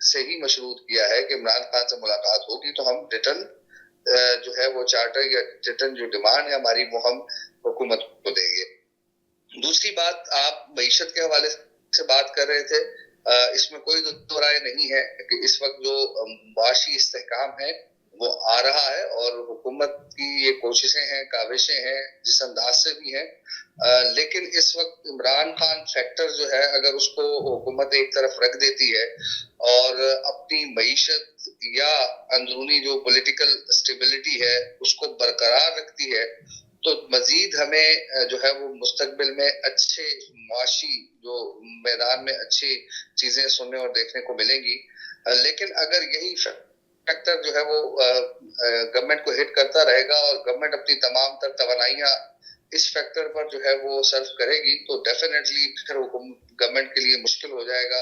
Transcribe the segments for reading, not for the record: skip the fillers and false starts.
سے ہی مشروط کیا ہے کہ عمران خان سے ملاقات ہوگی تو ہم ریٹرن جو ہے وہ چارٹر یا ریٹرن جو ڈیمانڈ ہے ہماری وہ ہم حکومت کو دیں گے. دوسری بات, آپ معیشت کے حوالے سے بات کر رہے تھے. اس میں کوئی دو رائے نہیں ہے کہ اس وقت جو معاشی استحکام ہے وہ آ رہا ہے, اور حکومت کی یہ کوششیں ہیں, کاوشیں ہیں, جس انداز سے بھی ہیں. لیکن اس وقت عمران خان فیکٹر جو ہے اگر اس کو حکومت ایک طرف رکھ دیتی ہے اور اپنی معیشت یا اندرونی جو پولیٹیکل اسٹیبلٹی ہے اس کو برقرار رکھتی ہے تو مزید ہمیں جو ہے وہ مستقبل میں اچھے معاشی جو میدان میں اچھی چیزیں سننے اور دیکھنے کو ملیں گی. لیکن اگر یہی فیکٹر جو ہے وہ گورنمنٹ کو ہٹ کرتا رہے گا اور گورنمنٹ اپنی تمام تر توانائیاں اس فیکٹر پر جو ہے وہ صرف کرے گی تو ڈیفینیٹلی پھر گورنمنٹ کے لیے مشکل ہو جائے گا,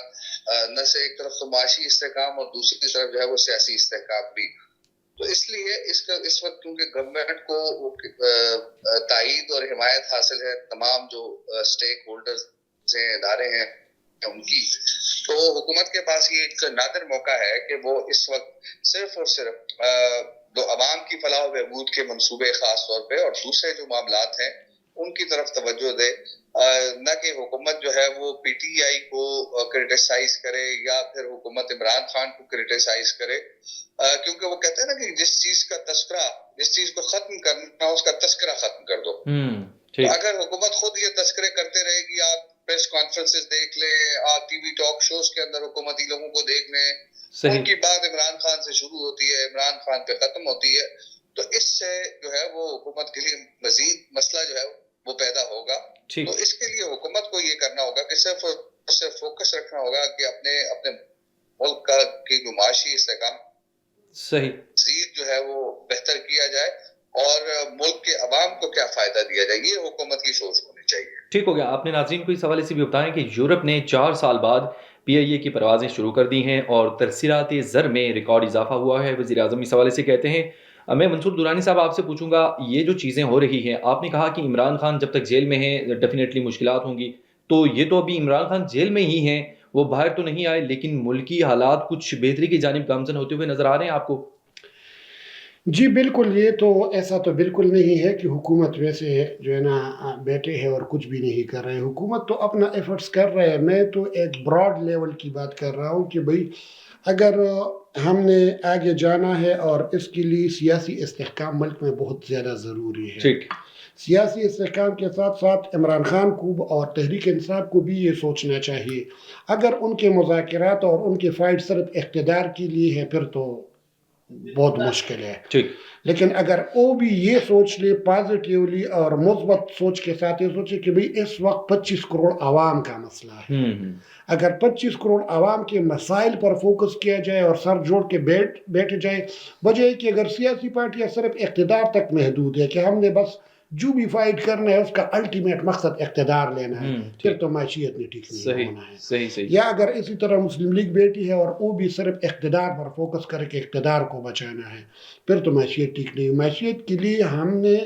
نہ سے ایک طرف تو معاشی استحکام اور دوسری طرف جو ہے وہ سیاسی استحکام بھی. تو اس لیے اس وقت کیونکہ گورنمنٹ کو تائید اور حمایت حاصل ہے تمام جو اسٹیک ہولڈرز ہیں, ادارے ہیں ان کی, تو حکومت کے پاس یہ ایک نادر موقع ہے کہ وہ اس وقت صرف اور صرف جو عوام کی فلاح و بہبود کے منصوبے خاص طور پہ اور دوسرے جو معاملات ہیں ان کی طرف توجہ دے, نہ کہ حکومت جو ہے وہ پی ٹی آئی کو کرٹیسائز کرے یا پھر حکومت عمران خان کو کرٹیسائز کرے, کیونکہ وہ کہتے ہیں نا کہ جس چیز کا تذکرہ, جس چیز کو ختم کرنا اس کا تذکرہ ختم کر دو. تو اگر حکومت خود یہ تذکرے کرتے رہے گی, آپ پریس کانفرنسز دیکھ لیں, آپ ٹی وی ٹاک شوز کے اندر حکومتی لوگوں کو دیکھ لیں, ان کی بات عمران خان سے شروع ہوتی ہے, عمران خان پہ ختم ہوتی ہے, تو اس سے جو ہے وہ حکومت کے لیے مزید مسئلہ جو ہے وہ پیدا ہوگا. تو اس کے لیے حکومت کو یہ کرنا ہوگا کہ صرف فوکس رکھنا ہوگا کہ اپنے ملک کی جو معاشی استحکام مزید جو ہے وہ بہتر کیا جائے اور ملک کے عوام کو کیا فائدہ دیا جائے, یہ حکومت کی سوچ ہونی چاہیے. ٹھیک ہو گیا. آپ نے ناظرین کو اس حوالے سے بھی بتائیں کہ یورپ نے 4 سال بعد پی آئی اے کی پروازیں شروع کر دی ہیں اور ترسیلات زر میں ریکارڈ اضافہ ہوا ہے. وزیر اعظم اس حوالے سے کہتے ہیں. میں منصور درانی صاحب آپ سے پوچھوں گا, یہ جو چیزیں ہو رہی ہیں, آپ نے کہا کہ عمران خان جب تک جیل میں ہیں ڈیفینیٹلی مشکلات ہوں گی, تو یہ تو ابھی عمران خان جیل میں ہی ہیں, وہ باہر تو نہیں آئے, لیکن ملکی حالات کچھ بہتری کی جانب گامزن ہوتے ہوئے نظر آ رہے ہیں آپ کو؟ جی بالکل, یہ تو ایسا تو بالکل نہیں ہے کہ حکومت ویسے جو ہے نا بیٹھے ہے اور کچھ بھی نہیں کر رہے. حکومت تو اپنا ایفرٹس کر رہے ہیں. میں تو ایک براڈ لیول کی بات کر رہا ہوں کہ بھئی اگر ہم نے آگے جانا ہے اور اس کے لیے سیاسی استحکام ملک میں بہت زیادہ ضروری ہے. سیاسی استحکام کے ساتھ ساتھ عمران خان کو اور تحریک انصاف کو بھی یہ سوچنا چاہیے, اگر ان کے مذاکرات اور ان کے فائٹ صرف اقتدار کے لیے ہے پھر تو بہت مشکل ہے. لیکن اگر وہ بھی یہ سوچ لے پازیٹیولی اور مثبت سوچ کے ساتھ یہ سوچے کہ بھئی اس وقت 25 کروڑ عوام کا مسئلہ ہے, اگر 25 کروڑ عوام کے مسائل پر فوکس کیا جائے اور سر جوڑ کے بیٹھ جائے, وجہ ہے کہ اگر سیاسی پارٹیاں صرف اقتدار تک محدود ہے کہ ہم نے بس جو بھی فائٹ کرنا ہے اس کا الٹیمیٹ مقصد اقتدار لینا ہے, پھر تو معیشت نہیں ٹھیک نہیں ہونا ہے. صحیح. یا اگر اسی طرح مسلم لیگ بیٹھی ہے اور وہ بھی صرف اقتدار پر فوکس کر کے اقتدار کو بچانا ہے, پھر تو معیشت ٹھیک نہیں. معیشت کے لیے ہم نے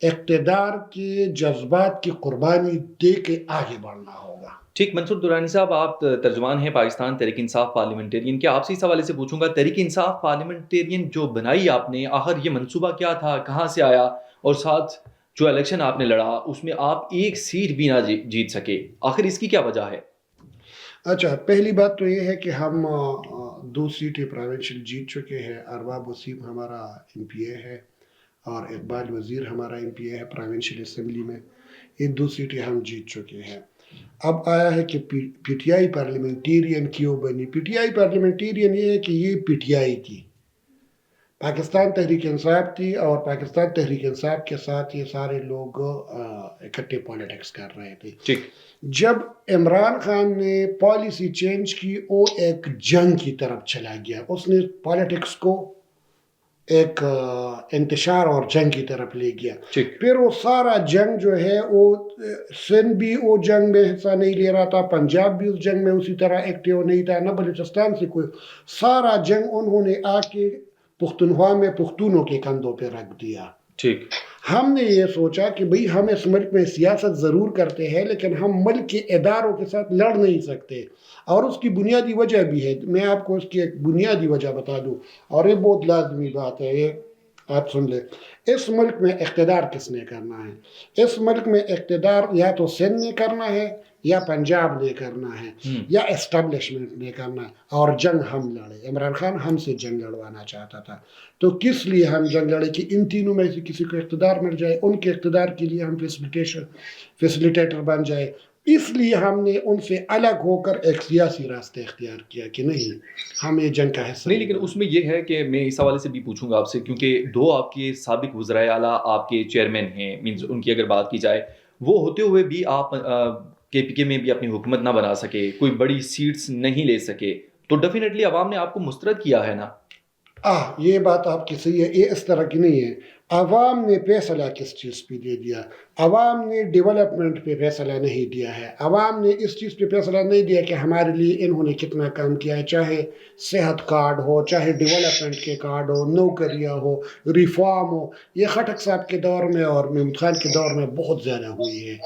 اقتدار کے جذبات کی قربانی دے کے آگے بڑھنا ہوگا. ٹھیک. منصور درانی صاحب, آپ ترجمان ہیں پاکستان تحریک انصاف پارلیمنٹیرین, کیا آپ سے اس حوالے سے پوچھوں گا, تحریک انصاف پارلیمنٹیرین جو بنائی آپ نے, آخر یہ منصوبہ کیا تھا, کہاں سے آیا, اور ساتھ جو الیکشن آپ نے لڑا اس میں آپ ایک سیٹ بھی نہ جیت سکے, آخر اس کی کیا وجہ ہے؟ اچھا, پہلی بات تو یہ ہے کہ ہم 2 سیٹیں پروونشل جیت چکے ہیں. ارباب وسیم ہمارا ایم پی اے ہے اور اقبال وزیر ہمارا ایم پی اے ہے پروونشل اسمبلی میں. یہ 2 سیٹیں ہم جیت چکے ہیں. اب آیا ہے کہ پی ٹی آئی پارلیمنٹیرین کیوں بنی. پی ٹی آئی پارلیمنٹیرین یہ ہے کہ یہ پی ٹی آئی کی پاکستان تحریک انصاف تھی, اور پاکستان تحریک انصاف کے ساتھ یہ سارے لوگ اکٹھے پالیٹکس کر رہے تھے. جب عمران خان نے پالیسی چینج کی, وہ ایک جنگ کی طرف چلا گیا, اس نے پالیٹکس کو ایک انتشار اور جنگ کی طرف لے گیا. پھر وہ سارا جنگ جو ہے وہ سندھ بھی وہ جنگ میں حصہ نہیں لے رہا تھا, پنجاب بھی اس جنگ میں اسی طرح ایکٹیو نہیں تھا, نہ بلوچستان سے کوئی. سارا جنگ انہوں نے آ کے پختونخوا میں پختونوں کے کندھوں پہ رکھ دیا. ہم نے یہ سوچا کہ بھئی ہم اس ملک میں سیاست ضرور کرتے ہیں لیکن ہم ملک کے اداروں کے ساتھ لڑ نہیں سکتے، اور اس کی بنیادی وجہ بھی ہے، میں آپ کو اس کی ایک بنیادی وجہ بتا دوں، اور یہ بہت لازمی بات ہے، یہ آپ سن لیں۔ اس ملک میں اقتدار کس نے کرنا ہے؟ اس ملک میں اقتدار یا تو سندھ نے کرنا ہے، یا پنجاب نے کرنا ہے، یا اسٹیبلشمنٹ نے کرنا ہے، اور جنگ ہم لڑے۔ عمران خان ہم سے جنگ لڑوانا چاہتا تھا، تو کس لیے ہم جنگ لڑے کہ ان تینوں میں سے کسی کو اقتدار مل جائے، ان کے اقتدار کے لیے ہم فیسلیٹیٹر بن جائے۔ اس لیے ہم نے ان سے الگ ہو کر ایک سیاسی راستہ اختیار کیا کہ نہیں، ہم یہ جنگ کا حصہ نہیں، لیکن اس میں یہ ہے کہ میں اس حوالے سے بھی پوچھوں گا آپ سے، کیونکہ دو آپ کے سابق وزرائے اعلیٰ آپ کے چیئرمین ہیں، مینز ان کی اگر بات کی جائے، وہ ہوتے ہوئے بھی آپ کے پی کے میں بھی اپنی حکومت نہ بنا سکے، کوئی بڑی سیٹس نہیں لے سکے، تو ڈیفینیٹلی عوام نے آپ کو مسترد کیا ہے نا۔ یہ بات آپ کی صحیح ہے، یہ اس طرح کی نہیں ہے۔ عوام نے فیصلہ کس چیز پہ دے دیا؟ عوام نے ڈیولپمنٹ پہ فیصلہ نہیں دیا ہے، عوام نے اس چیز پہ فیصلہ نہیں دیا کہ ہمارے لیے انہوں نے کتنا کام کیا ہے، چاہے صحت کارڈ ہو، چاہے ڈیولپمنٹ کے کارڈ ہو، نوکریاں ہو، ریفارم ہو۔ یہ خٹک صاحب کے دور میں اور محمود خان کے دور میں بہت زیادہ ہوئی ہے۔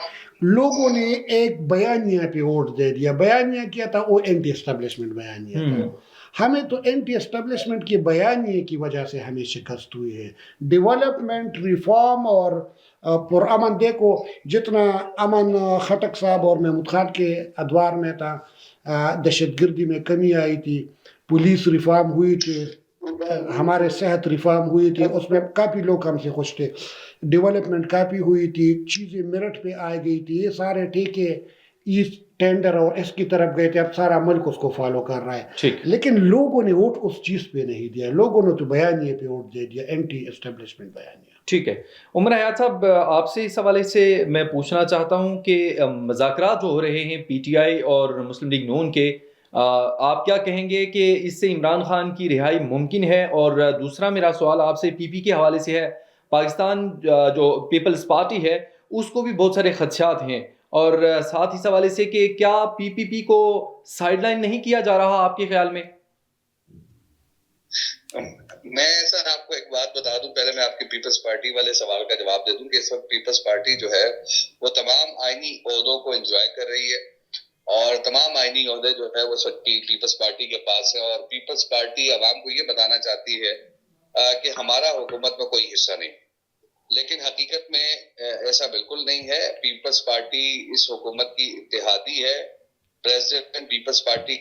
لوگوں نے ایک بیانیہ پہ ووٹ دے دیا، بیانیہ کیا تھا؟ وہ اینٹی اسٹیبلشمنٹ بیانیہ تھا۔ ہمیں تو اینٹی اسٹیبلشمنٹ کی بیانیے کی وجہ سے ہمیں شکست ہوئی ہے۔ ڈیولپمنٹ، ریفارم اور پرامن، دیکھو جتنا امن خٹک صاحب اور محمود خان کے ادوار میں تھا، دہشت گردی میں کمی آئی تھی، پولیس ریفارم ہوئی تھی، ہمارے صحت ریفارم ہوئی تھی، اس میں کافی لوگ ہم سے خوش تھے، ڈیولپمنٹ کافی ہوئی تھی، چیزیں میرٹ پہ آ گئی تھی، یہ سارے ٹھیکے ایسٹ ٹینڈر اور اس کی طرف گئے تھے، اب سارا ملک اس کو فالو کر رہا ہے۔ ٹھیک، لیکن لوگوں نے ووٹ اس چیز پہ نہیں دیا، لوگوں نے تو بیانیے پہ ووٹ دے دیا، اینٹی اسٹیبلشمنٹ بیانیہ۔ ٹھیک ہے عمر حیات صاحب، آپ سے اس حوالے سے میں پوچھنا چاہتا ہوں کہ مذاکرات جو ہو رہے ہیں پی ٹی آئی اور مسلم لیگ نون کے، آپ کیا کہیں گے کہ اس سے عمران خان کی رہائی ممکن ہے؟ اور دوسرا میرا سوال آپ سے پی پی کے حوالے سے ہے، پاکستان جو پیپلز پارٹی ہے اس کو بھی بہت سارے خدشات ہیں، اور ساتھ اس حوالے سے کہ کیا پی پی پی کو سائڈ لائن نہیں کیا جا رہا آپ کے خیال میں؟ میں سر آپ کو ایک بات بتا دوں، پہلے میں آپ کے پیپلز پارٹی والے سوال کا جواب دے دوں کہ اس وقت پیپلز پارٹی جو ہے وہ تمام آئینی عہدوں کو انجوائے کر رہی ہے، اور تمام آئینی عہدے جو ہے وہ اس وقت پیپلز پارٹی کے پاس ہے، اور پیپلز پارٹی عوام کو یہ بتانا چاہتی ہے کہ ہمارا حکومت میں کوئی حصہ نہیں، لیکن حقیقت میں ایسا بالکل نہیں ہے۔ پیپلز پارٹی اس حکومت کی اتحادی ہے، پریزیڈنٹ پیپلز پارٹی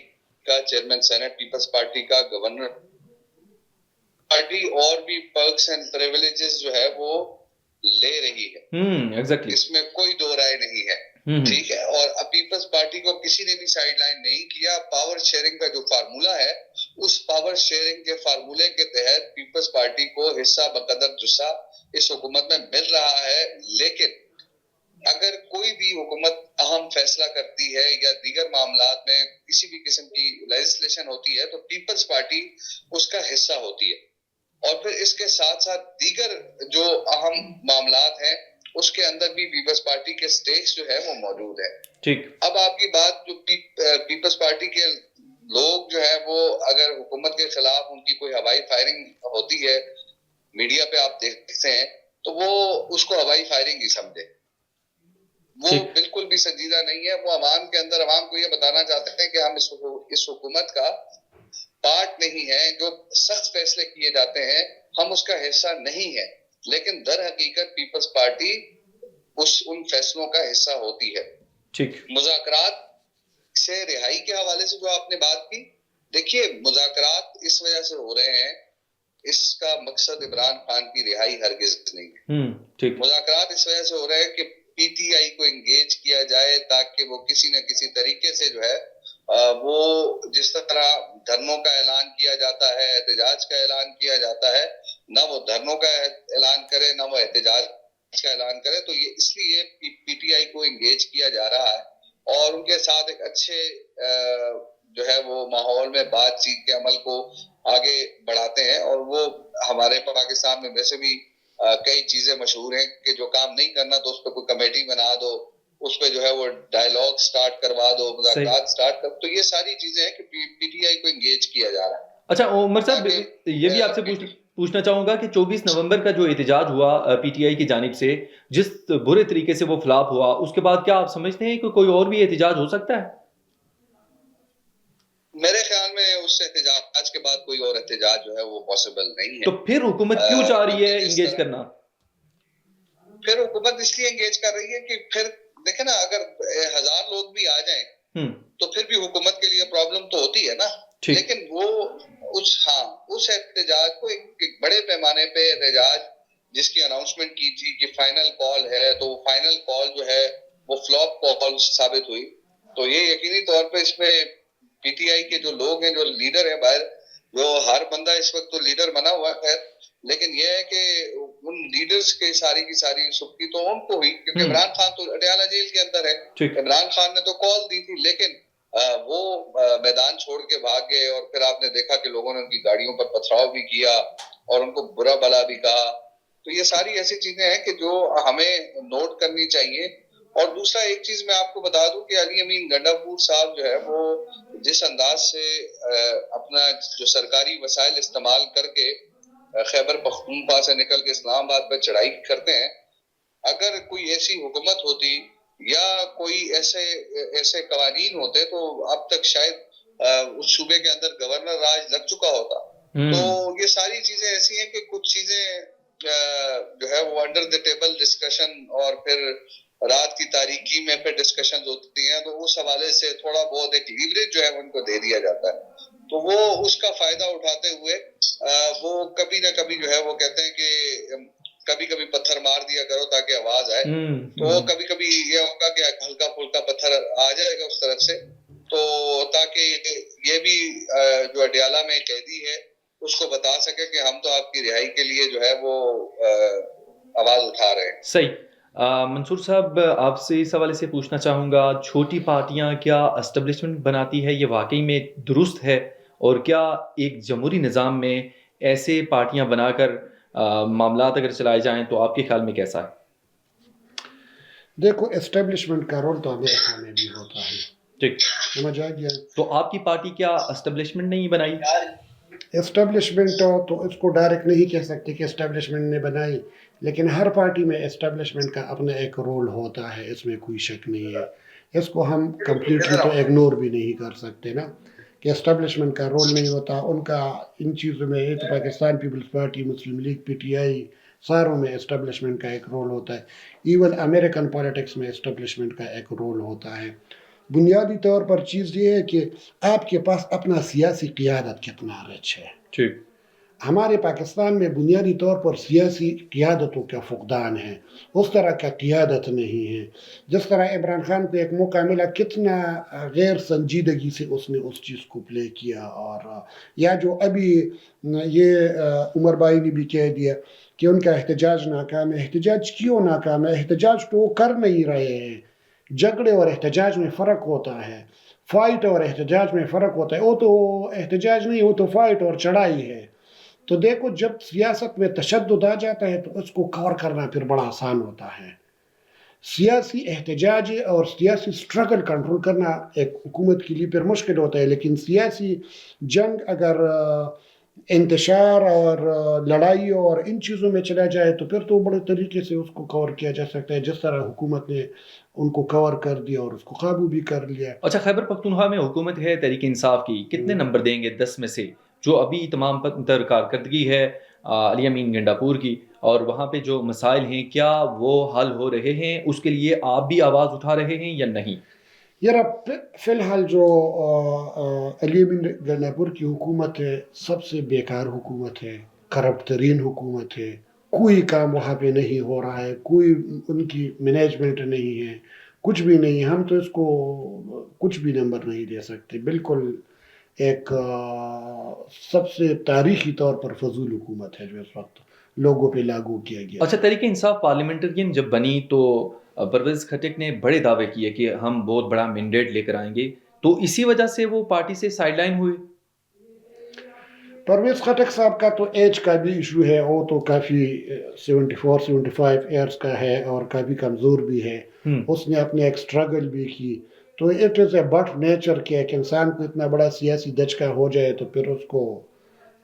کا، چیئرمین سینٹ پیپلز پارٹی کا، گورنر پارٹی اور بھی پرکس اینڈ پریویلیجز جو ہے وہ لے رہی ہے، ایگزیکٹلی، اس میں کوئی دو رائے نہیں ہے، ٹھیک ہے۔ اور پیپلز پارٹی کو کسی نے بھی سائیڈ لائن نہیں کیا۔ پاور شیئرنگ کا جو فارمولا ہے، اس پاور شیئرنگ کے فارمولے کے تحت پیپلز پارٹی کو حصہ بقدر جسہ اس حکومت میں مل رہا ہے، لیکن اگر کوئی بھی حکومت اہم فیصلہ کرتی ہے یا دیگر معاملات میں کسی بھی قسم کی لیجسلیشن ہوتی ہے تو پیپلز پارٹی اس کا حصہ ہوتی ہے، اور پھر اس کے ساتھ ساتھ دیگر جو اہم معاملات ہیں اس کے اندر بھی پیپلز پارٹی کے سٹیکس جو ہے وہ موجود ہے۔ ٹھیک، اب آپ کی بات، جو پیپلز پارٹی کے لوگ جو ہے وہ اگر حکومت کے خلاف ان کی کوئی ہوائی فائرنگ ہوتی ہے، میڈیا پہ آپ دیکھتے ہیں، تو وہ اس کو ہوائی فائرنگ ہی سمجھے، وہ بالکل بھی سنجیدہ نہیں ہے۔ وہ عوام کے اندر عوام کو یہ بتانا چاہتے ہیں کہ ہم اس حکومت کا پارٹ نہیں ہے، جو سخت فیصلے کیے جاتے ہیں ہم اس کا حصہ نہیں ہے، لیکن در حقیقت پیپلز پارٹی ان فیصلوں کا حصہ ہوتی ہے۔ ٹھیک، مذاکرات سے رہائی کے حوالے سے جو آپ نے بات کی، دیکھیے مذاکرات اس وجہ سے ہو رہے ہیں، اس کا مقصد عمران خان کی رہائی ہرگز نہیں ہے۔ ٹھیک، مذاکرات اس وجہ سے ہو رہے ہیں کہ پی ٹی آئی کو انگیج کیا جائے تاکہ وہ کسی نہ کسی طریقے سے جو ہے وہ جس طرح دھرنوں کا اعلان کیا جاتا ہے، احتجاج کا اعلان کیا جاتا ہے، نہ وہ دھرنوں کا اعلان کرے نہ وہ احتجاج کا اعلان کرے، تو یہ اس لیے پی ٹی آئی کو انگیج کیا جا رہا ہے اور ان کے ساتھ ایک اچھے جو ہے وہ ماحول میں بات چیت کے عمل کو آگے بڑھاتے ہیں۔ اور وہ ہمارے پاکستان میں ویسے بھی کئی چیزیں مشہور ہیں کہ جو کام نہیں کرنا تو اس پہ کوئی کمیٹی بنا دو، اس پہ جو ہے وہ ڈائیلاگ سٹارٹ کروا دو، مذاکرات سٹارٹ کر، تو یہ ساری چیزیں ہیں کہ پی ٹی آئی کو انگیج کیا جا رہا ہے۔ اچھا عمر صاحب، یہ بھی آپ سے پوچھنا چاہوں گا کہ 24 نومبر کا جو احتجاج ہوا پی ٹی آئی کی جانب سے، جس برے طریقے سے وہ فلاپ ہوا، اس کے بعد کیا آپ سمجھتے ہیں کہ کوئی اور بھی احتجاج ہو سکتا ہے؟ میرے خیال میں اس احتجاج کے بعد کوئی اور احتجاج جو ہے وہ پاسبل نہیں ہے. تو پھر حکومت کیوں چاہ رہی ہے انگیج کرنا؟ پھر حکومت اس لیے انگیج کر رہی ہے کہ پھر دیکھیں نا، اگر 1000 لوگ بھی آ جائیں تو پھر بھی حکومت کے لیے پرابلم تو ہوتی ہے نا. لیکن وہ اس احتجاج کو ایک بڑے پیمانے پہ احتجاج جس کی اناؤنسمنٹ کی تھی کہ فائنل کال ہے، تو وہ فائنل کال جو ہے وہ فلاپ کال ثابت ہوئی. تو یہ یقینی طور پہ اس میں پی ٹی آئی کے جو لوگ ہیں، جو لیڈر ہیں باہر، جو ہر بندہ اس وقت تو لیڈر بنا ہوا ہے، لیکن یہ ہے کہ ان لیڈرز کے ساری کی ساری سبکی تو ان کو ہوئی، کیونکہ عمران خان تو اڈیالہ جیل کے اندر ہے. عمران خان نے تو کال دی تھی، لیکن وہ میدان چھوڑ کے بھاگ گئے، اور پھر آپ نے دیکھا کہ لوگوں نے ان کی گاڑیوں پر پتھراؤ بھی کیا اور ان کو برا بھلا بھی کہا. تو یہ ساری ایسی چیزیں ہیں کہ جو ہمیں نوٹ کرنی چاہیے. اور دوسرا ایک چیز میں آپ کو بتا دوں کہ علی امین گنڈاپور صاحب جو ہے وہ جس انداز سے اپنا جو سرکاری وسائل استعمال کر کے خیبر پختونخوا سے نکل کے اسلام آباد پہ چڑھائی کرتے ہیں، اگر کوئی ایسی حکومت ہوتی یا کوئی ایسے قوانین ہوتے تو اب تک شاید اس صوبے کے اندر گورنر راج لگ چکا ہوتا. تو یہ ساری چیزیں ایسی ہیں کہ کچھ چیزیں جو ہے وہ انڈر دی ٹیبل ڈسکشن اور پھر رات کی تاریکی میں پھر ڈسکشن ہوتی ہیں، تو اس حوالے سے تھوڑا بہت ایک لیوریج جو ہے ان کو دے دیا جاتا ہے. تو وہ اس کا فائدہ اٹھاتے ہوئے وہ کبھی نہ کبھی جو ہے وہ کہتے ہیں کہ کبھی کبھی پتھر مار دیا کرو تاکہ آواز آئے. تو کبھی کبھی یہ ہوگا کہ ہلکا پھلکا پتھر آ جائے گا اس طرف سے، تو تاکہ یہ بھی جو اڈیالہ میں قیدی ہے اس کو بتا سکے کہ ہم تو آپ کی رہائی کے لیے جو ہے وہ آواز اٹھا رہے ہیں. صحیح. منصور صاحب، آپ سے اس حوالے سے پوچھنا چاہوں گا، چھوٹی پارٹیاں کیا اسٹیبلشمنٹ بناتی ہے؟ یہ واقعی میں درست ہے؟ اور کیا ایک جمہوری نظام میں ایسے پارٹیاں بنا کر معاملات اگر چلائے جائیں تو آپ کے خیال میں کیسا ہے؟ دیکھو، اسٹیبلشمنٹ کا رول تو امریکہ میں بھی ہوتا ہے. ٹھیک، سمجھ آ گیا. تو آپ کی پارٹی کیا اسٹیبلشمنٹ نہیں بنائی؟ اسٹیبلشمنٹ تو اس کو ڈائریکٹ نہیں کہہ سکتے کہ اسٹیبلشمنٹ نے بنائی، لیکن ہر پارٹی میں اسٹیبلشمنٹ کا اپنا ایک رول ہوتا ہے، اس میں کوئی شک نہیں ہے. اس کو ہم کمپلیٹلی تو اگنور بھی نہیں کر سکتے نا کہ اسٹیبلشمنٹ کا رول نہیں ہوتا ان کا ان چیزوں میں. تو Pakistan Peoples Party, Muslim League, P T I, ساروں میں اسٹیبلشمنٹ کا ایک رول ہوتا ہے. ایون امریکن پالیٹکس میں اسٹیبلشمنٹ کا ایک رول ہوتا ہے. بنیادی طور پر چیز یہ ہے کہ آپ کے پاس اپنا سیاسی قیادت کتنا رچ ہے. ٹھیک. ہمارے پاکستان میں بنیادی طور پر سیاسی قیادتوں کا فقدان ہے، اس طرح کا قیادت نہیں ہے. جس طرح عمران خان کو ایک موقع ملا، کتنا غیر سنجیدگی سے اس نے اس چیز کو پلے کیا. اور یا جو ابھی یہ عمر بھائی نے بھی کہہ دیا کہ ان کا احتجاج ناکام ہے. احتجاج کیوں ناکام ہے؟ احتجاج تو وہ کر نہیں رہے ہیں. جھگڑے اور احتجاج میں فرق ہوتا ہے، فائٹ اور احتجاج میں فرق ہوتا ہے. وہ تو احتجاج نہیں، وہ تو فائٹ اور چڑھائی ہے. تو دیکھو، جب سیاست میں تشدد آ جاتا ہے تو اس کو کور کرنا پھر بڑا آسان ہوتا ہے. سیاسی احتجاج اور سیاسی سٹرگل کنٹرول کرنا ایک حکومت کے لیے پھر مشکل ہوتا ہے، لیکن سیاسی جنگ اگر انتشار اور لڑائی اور ان چیزوں میں چلا جائے تو پھر تو بڑے طریقے سے اس کو کور کیا جا سکتا ہے، جس طرح حکومت نے ان کو کور کر دیا اور اس کو قابو بھی کر لیا. اچھا، خیبر پختونخوا میں حکومت ہے تحریک انصاف کی، کتنے نمبر دیں گے 10 میں سے؟ جو ابھی تمام تر کارکردگی ہے علی امین گنڈاپور کی، اور وہاں پہ جو مسائل ہیں کیا وہ حل ہو رہے ہیں؟ اس کے لیے آپ بھی آواز اٹھا رہے ہیں یا نہیں؟ یار، فی الحال جو علی امین گنڈاپور کی حکومت ہے سب سے بیکار حکومت ہے، کرپٹ ترین حکومت ہے. کوئی کام وہاں پہ نہیں ہو رہا ہے، کوئی ان کی مینجمنٹ نہیں ہے، کچھ بھی نہیں. ہم تو اس کو کچھ بھی نمبر نہیں دے سکتے. بالکل ایک سب سے تاریخی طور پر فضول حکومت ہے جو اس وقت لوگوں پہ لاگو کیا گیا. اچھا، تحریک انصاف پارلیمنٹرین جب بنی تو پرویز خٹک نے بڑے دعوے کیے کہ ہم بہت بڑا مینڈیٹ لے کر آئیں گے، تو اسی وجہ سے وہ پارٹی سے سائڈ لائن ہوئے. پرویز خٹک صاحب کا تو ایج کا بھی ایشو ہے، وہ تو کافی 74-75 ایئرس کا ہے اور کافی کمزور بھی ہے. اس نے اپنے ایک سٹرگل بھی کی. تو it is a but nature کہ ایک انسان کو اتنا بڑا سیاسی دھچکا ہو جائے تو پھر اس کو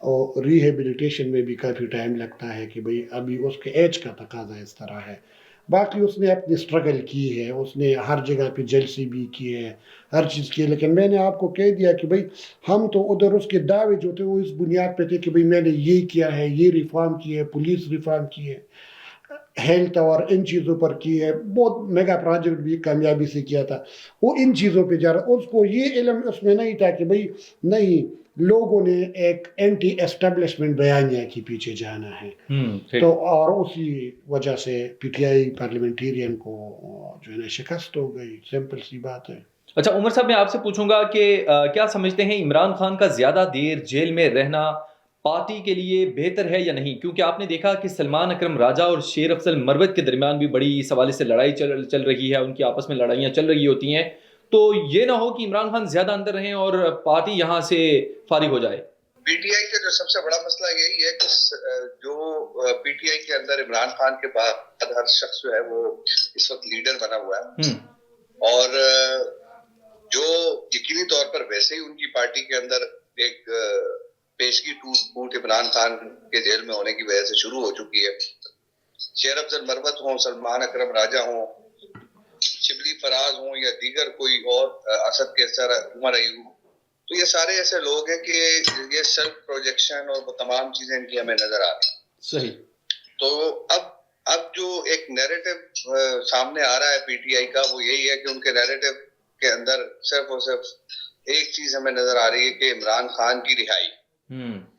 اور ریہیبلیٹیشن میں بھی کافی ٹائم لگتا ہے کہ بھئی ابھی اس کے ایج کا تقاضا اس طرح ہے. باقی اس نے اپنی اسٹرگل کی ہے، اس نے ہر جگہ پہ جلسے بھی کی ہے، ہر چیز کی ہے. لیکن میں نے آپ کو کہہ دیا کہ بھئی ہم تو ادھر اس کے دعوے جو تھے وہ اس بنیاد پہ تھے کہ بھئی میں نے یہ کیا ہے، یہ ریفارم کی ہے، پولیس ریفارم کی ہے، ہیلتھ اور ان چیزوں پر کی ہے، بہت میگا پروجیکٹ بھی کامیابی سے کیا تھا. وہ ان چیزوں پہ جا رہا، اس کو یہ علم اس میں نہیں تھا کہ بھئی نہیں، لوگوں نے ایک اینٹی اسٹیبلشمنٹ بیانیہ کے پیچھے جانا ہے. تو اور اسی وجہ سے پی ٹی آئی پارلیمنٹیرین کو جو ہے نا شکست ہو گئی. سمپل سی بات ہے. اچھا عمر صاحب، میں آپ سے پوچھوں گا کہ کیا سمجھتے ہیں عمران خان کا زیادہ دیر جیل میں رہنا پارٹی کے لیے بہتر ہے یا نہیں؟ کیونکہ آپ نے دیکھا کہ سلمان اکرم راجہ اور شیر افضل مروت کے درمیان بھی بڑی اس حوالے سے لڑائی چل رہی ہے، ان کی آپس میں لڑائیاں چل رہی ہوتی ہیں. تو یہ نہ ہو کہ عمران خان زیادہ اندر رہیں اور پارٹی یہاں سے فارغ ہو جائے. پی ٹی آئی کا جو سب سے بڑا مسئلہ یہی ہے کہ جو پی ٹی آئی کے اندر عمران خان کے بعد ہر شخص جو ہے وہ اس وقت لیڈر بنا ہوا ہے، اور جو یقینی طور پر ویسے ہی ان کی پارٹی کے اندر ایک پیشگی ٹوٹ عمران خان کے جیل میں ہونے کی وجہ سے شروع ہو چکی ہے. شیر افضل مروت ہوں، سلمان اکرم راجہ ہوں، شبلی فراز ہوں، یا دیگر کوئی اور اسد کیسر، عمر ایوب، تو یہ سارے ایسے لوگ ہیں کہ یہ سیلف پروجیکشن اور وہ تمام چیزیں ان کی ہمیں نظر آ رہی ہیں. صحیح. تو اب جو ایک نیریٹو سامنے آ رہا ہے پی ٹی آئی کا، وہ یہی ہے کہ ان کے نیریٹو کے اندر صرف اور صرف ایک چیز ہمیں نظر آ رہی ہے کہ عمران خان کی رہائی.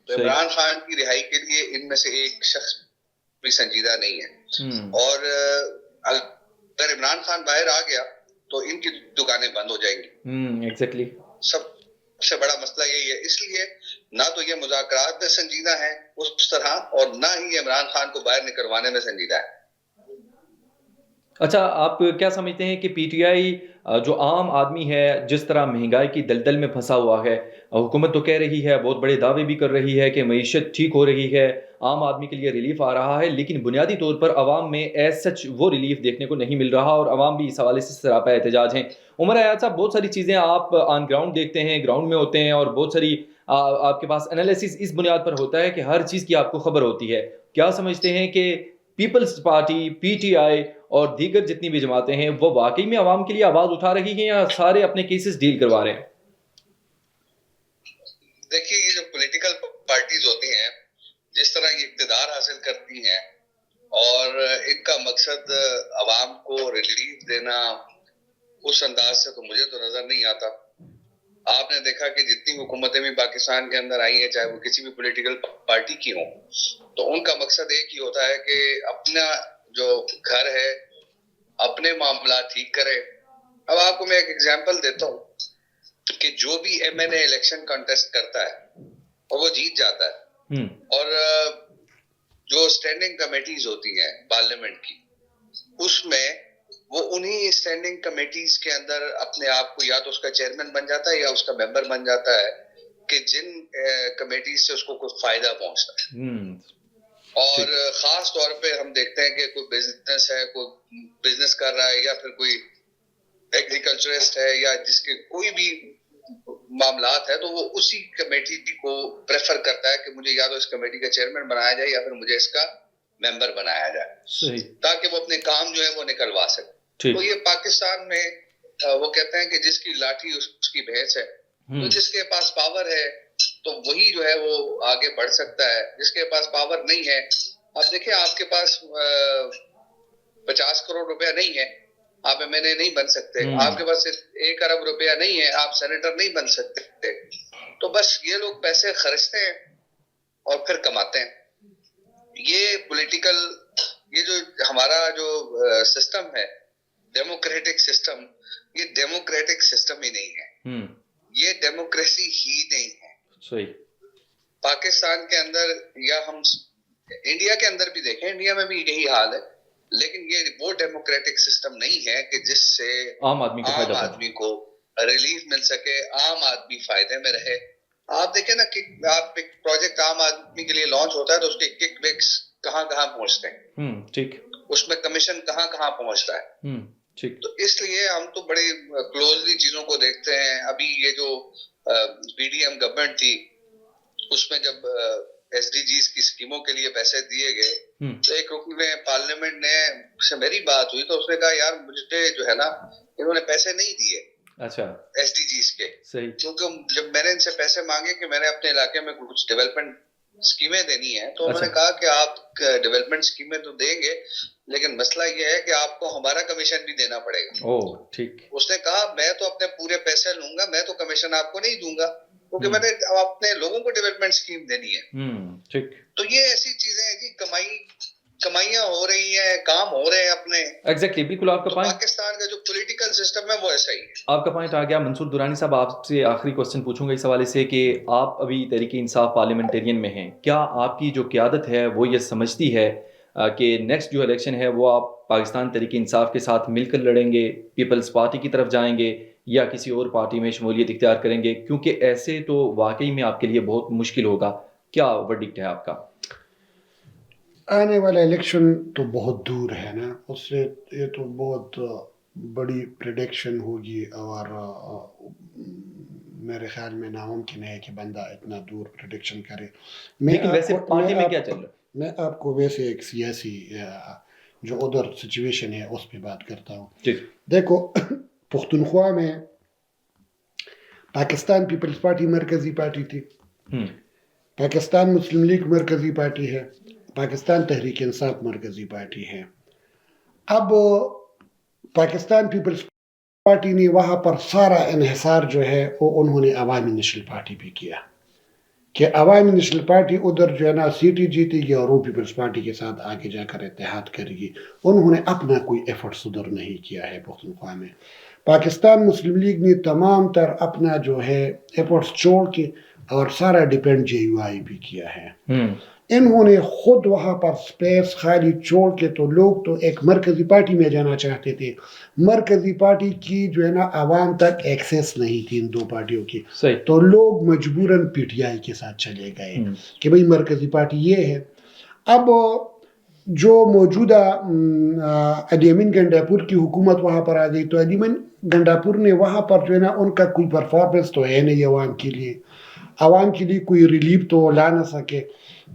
تو عمران خان کی رہائی کے لیے ان میں سے ایک شخص بھی سنجیدہ نہیں ہے، اور اگر عمران خان باہر آ گیا تو ان کی دکانیں بند ہو جائیں گی. ایگزیکٹلی. سب سے بڑا مسئلہ یہی ہے. اس لیے نہ تو یہ مذاکرات میں سنجیدہ ہیں اس طرح، اور نہ ہی عمران خان کو باہر نکلوانے میں سنجیدہ ہے. اچھا، آپ کیا سمجھتے ہیں کہ پی ٹی آئی جو عام آدمی ہے جس طرح مہنگائی کی دلدل میں پھنسا ہوا ہے، حکومت تو کہہ رہی ہے، بہت بڑے دعوے بھی کر رہی ہے کہ معیشت ٹھیک ہو رہی ہے، عام آدمی کے لیے ریلیف آ رہا ہے، لیکن بنیادی طور پر عوام میں ایز سچ وہ ریلیف دیکھنے کو نہیں مل رہا، اور عوام بھی اس حوالے سے سراپا احتجاج ہیں. عمر ایاز صاحب، بہت ساری چیزیں آپ آن گراؤنڈ دیکھتے ہیں، گراؤنڈ میں ہوتے ہیں، اور بہت ساری آپ کے پاس انالیسس اس بنیاد پر ہوتا ہے کہ ہر چیز کی آپ کو خبر ہوتی ہے. کیا سمجھتے ہیں کہ Peoples Party, P T I اور دیگر جتنی بھی جماعتیں ہیں وہ واقعی میں عوام کے لیے آواز اٹھا رہی ہیں، یا سارے اپنے کیسز ڈیل کروا رہے ہیں؟ دیکھیے، یہ جو پولیٹیکل پارٹیز ہوتی ہیں، جس طرح یہ اقتدار حاصل کرتی ہیں اور ان کا مقصد عوام کو ریلیف دینا، اس انداز سے تو مجھے تو نظر نہیں آتا. آپ نے دیکھا کہ جتنی حکومتیں بھی پاکستان کے اندر آئی ہیں، چاہے وہ کسی بھی پولیٹیکل پارٹی کی ہوں، تو ان کا مقصد ایک ہی ہوتا ہے کہ اپنا جو گھر ہے، اپنے معاملات ٹھیک کرے. اب آپ کو میں ایک ایگزامپل دیتا ہوں کہ جو بھی ایم این اے الیکشن کنٹیسٹ کرتا ہے اور وہ جیت جاتا ہے، اور جو اسٹینڈنگ کمیٹیز ہوتی ہیں پارلیمنٹ کی، اس میں وہ انہی اسٹینڈنگ کمیٹیز کے اندر اپنے آپ کو یا تو اس کا چیئرمین بن جاتا ہے یا اس کا ممبر بن جاتا ہے کہ جن کمیٹیز سے اس کو کچھ فائدہ پہنچتا ہے. اور خاص طور پہ ہم دیکھتے ہیں کہ کوئی بزنس ہے، کوئی بزنس کر رہا ہے، یا پھر کوئی ایگریکلچرسٹ ہے، یا جس کے کوئی بھی معاملات ہے، تو وہ اسی کمیٹی کو پریفر کرتا ہے کہ مجھے یا تو اس کمیٹی کا چیئرمین بنایا جائے یا پھر مجھے اس کا ممبر بنایا جائے، تاکہ وہ اپنے کام جو ہے وہ نکلوا سکے. تو یہ پاکستان میں وہ کہتے ہیں کہ جس کی لاٹھی اس کی بھینس ہے. تو جس کے پاس پاور ہے تو وہی جو ہے وہ آگے بڑھ سکتا ہے، جس کے پاس پاور نہیں ہے. اب دیکھیں، آپ کے پاس 50 کروڑ روپیہ نہیں ہے، آپ ایم این اے نہیں بن سکتے. آپ کے پاس 1 ارب روپیہ نہیں ہے، آپ سینیٹر نہیں بن سکتے. تو بس یہ لوگ پیسے خرچتے ہیں اور پھر کماتے ہیں. یہ پولیٹیکل، یہ جو ہمارا جو سسٹم ہے، ڈیموکریٹک سسٹم، یہ ڈیموکریٹک سسٹم ہی نہیں ہے، یہ ڈیموکریسی ہی نہیں ہے. صحیح. پاکستان کے اندر یا ہم انڈیا کے اندر بھی دیکھیں، انڈیا میں بھی یہی حال ہے، لیکن یہ وہ ڈیموکریٹک سسٹم نہیں ہے کہ جس سے عام آدمی کو ریلیف مل سکے، عام آدمی فائدے میں رہے. آپ دیکھیں نا کہ آپ ایک پروجیکٹ عام آدمی کے لیے لانچ ہوتا ہے تو اس کے کک بیکس کہاں کہاں پہنچتے ہیں، ٹھیک، اس میں کمیشن کہاں کہاں پہنچتا ہے. تو اس لیے ہم تو بڑے کلوزلی چیزوں کو دیکھتے ہیں. ابھی یہ جو پی ڈی ایم گورنمنٹ تھی، اس میں جب ایس ڈی جیز کی اسکیموں کے لیے پیسے دیے گئے تو ایک رکن پارلیمنٹ نے سے میری بات ہوئی تو اس نے کہا یار مجھے جو ہے نا انہوں نے پیسے نہیں دیے اچھا ایس ڈی جیز کے، صحیح، کیونکہ جب میں نے ان سے پیسے مانگے کہ میں نے اپنے علاقے میں کچھ ڈیولپمنٹ اسکیمیں دینی ہیں تو انہوں نے کہا کہ آپ ڈیولپمنٹ اسکیمیں تو دیں گے لیکن مسئلہ یہ ہے کہ آپ کو ہمارا کمیشن بھی دینا پڑے گا۔ او ٹھیک، اس نے کہا میں تو اپنے پورے پیسے لوں گا، میں تو کمیشن آپ کو نہیں دوں گا کیونکہ میں نے اپنے لوگوں کو ڈیولپمنٹ اسکیم دینی ہے۔ ٹھیک، تو یہ ایسی چیزیں ہیں جی، کمائیاں ہو رہی ہیں، کام ہو رہے ہیں اپنے۔ ایگزیکٹلی، بالکل آپ کا پوائنٹ، پاکستان کا جو پولیٹیکل سسٹم ہے وہ ایسا ہی ہے۔ آپ کا پوائنٹ آ گیا۔ منصور درانی صاحب، آپ سے آخری کوسچن پوچھوں گا اس حوالے سے کہ آپ ابھی تحریک انصاف پارلیمنٹرین میں ہیں، کیا آپ کی جو قیادت ہے وہ یہ سمجھتی ہے کہ نیکسٹ جو الیکشن ہے وہ آپ پاکستان تحریک انصاف کے ساتھ مل کر لڑیں گے، پیپلز پارٹی کی طرف جائیں گے یا کسی اور پارٹی میں شمولیت اختیار کریں گے؟ کیونکہ ایسے تو واقعی میں آپ کے لیے بہت مشکل ہوگا۔ کیا ورڈکٹ ہے آپ کا؟ آنے والا الیکشن تو بہت دور ہے نا، اس سے یہ تو بہت بڑی پریڈکشن ہوگی اور میرے خیال میں ناممکن ہے کہ بندہ اتنا دور پریڈکشن کرے۔ لیکن ویسے پارٹی میں کیا چل رہا ہے؟ میں آپ کو ویسے ایک سیاسی جو ادھر سچویشن ہے اس پہ بات کرتا ہوں۔ دیکھو، پختونخوا میں پاکستان پیپلز پارٹی مرکزی پارٹی تھی، پاکستان مسلم لیگ مرکزی پارٹی ہے، پاکستان تحریک انصاف مرکزی پارٹی ہے۔ اب پاکستان پیپلز پارٹی نے وہاں پر سارا انحصار جو ہے وہ انہوں نے عوامی نیشنل پارٹی پہ کیا کہ عوامی نیشنل پارٹی ادھر جو ہے نا سیٹیں جیتے گی اور وہ پیپلز پارٹی کے ساتھ آگے جا کر اتحاد کرے گی۔ انہوں نے اپنا کوئی ایفرٹس ادھر نہیں کیا ہے پختونخوا میں۔ پاکستان مسلم لیگ نے تمام تر اپنا جو ہے ایفرٹس چھوڑ کے اور سارا ڈیپینڈ جے یو آئی پہ کیا ہے۔ انہوں نے خود وہاں پر سپیس خالی چھوڑ کے، تو لوگ تو ایک مرکزی پارٹی میں جانا چاہتے تھے، مرکزی پارٹی کی جو ہے نا عوام تک ایکسیس نہیں تھی ان دو پارٹیوں کی، تو لوگ مجبوراً پی ٹی آئی کے ساتھ چلے گئے کہ بھئی مرکزی پارٹی یہ ہے۔ اب جو موجودہ علی امین گنڈاپور کی حکومت وہاں پر آ گئی تو علی امین گنڈاپور نے وہاں پر جو ہے نا ان کا کوئی پرفارمنس تو ہے نہیں عوام کے لیے کوئی ریلیف تو لا نہ سکے،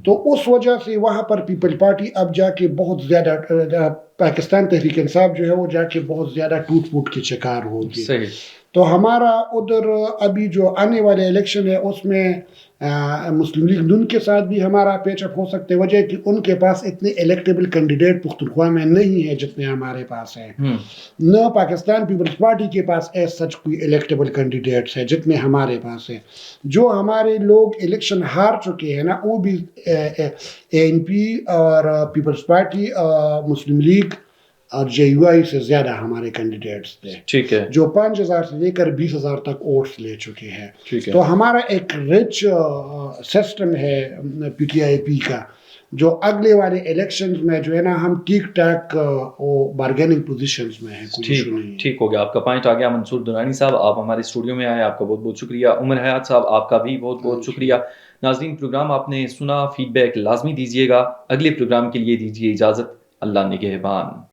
تو اس وجہ سے وہاں پر پیپل پارٹی اب جا کے بہت زیادہ پاکستان تحریک انصاف جو ہے وہ جا کے بہت زیادہ ٹوٹ پھوٹ کے شکار ہوگی۔ تو ہمارا ادھر ابھی جو آنے والے الیکشن ہے اس میں مسلم لیگ نون کے ساتھ بھی ہمارا پیچ اپ ہو سکتے، وجہ کہ ان کے پاس اتنے الیکٹیبل کینڈیڈیٹ پختونخوا میں نہیں ہے جتنے ہمارے پاس ہیں، نہ پاکستان پیپلز پارٹی کے پاس ایز سچ کوئی الیکٹیبل کینڈیڈیٹس ہے جتنے ہمارے پاس ہیں۔ جو ہمارے لوگ الیکشن ہار چکے ہیں نا وہ بھی اے این پی اور پیپلز پارٹی مسلم لیگ اور جے یو آئی سے زیادہ ہمارے کینڈیڈیٹس تھے، ٹھیک ہے، جو 5,000 سے لے کر 20,000 تک ووٹس لے چکے ہیں۔ تو ہمارا ایک رچ سسٹم ہے پی ٹی آئی پی کا، جو اگلے والے الیکشنز میں جو ہے نا ہم ٹھیک ٹھاک بارگیننگ پوزیشنز میں ہیں۔ ٹھیک ہو گیا، آپ کا پوائنٹ آ گیا۔ منصور درانی صاحب، آپ ہمارے اسٹوڈیو میں آئے، آپ کا بہت بہت شکریہ۔ عمر حیات صاحب، آپ کا بھی بہت بہت شکریہ۔ ناظرین، پروگرام آپ نے سنا، فیڈ بیک لازمی دیجیے گا۔ اگلے پروگرام کے لیے دیجیے اجازت، اللہ نگہبان۔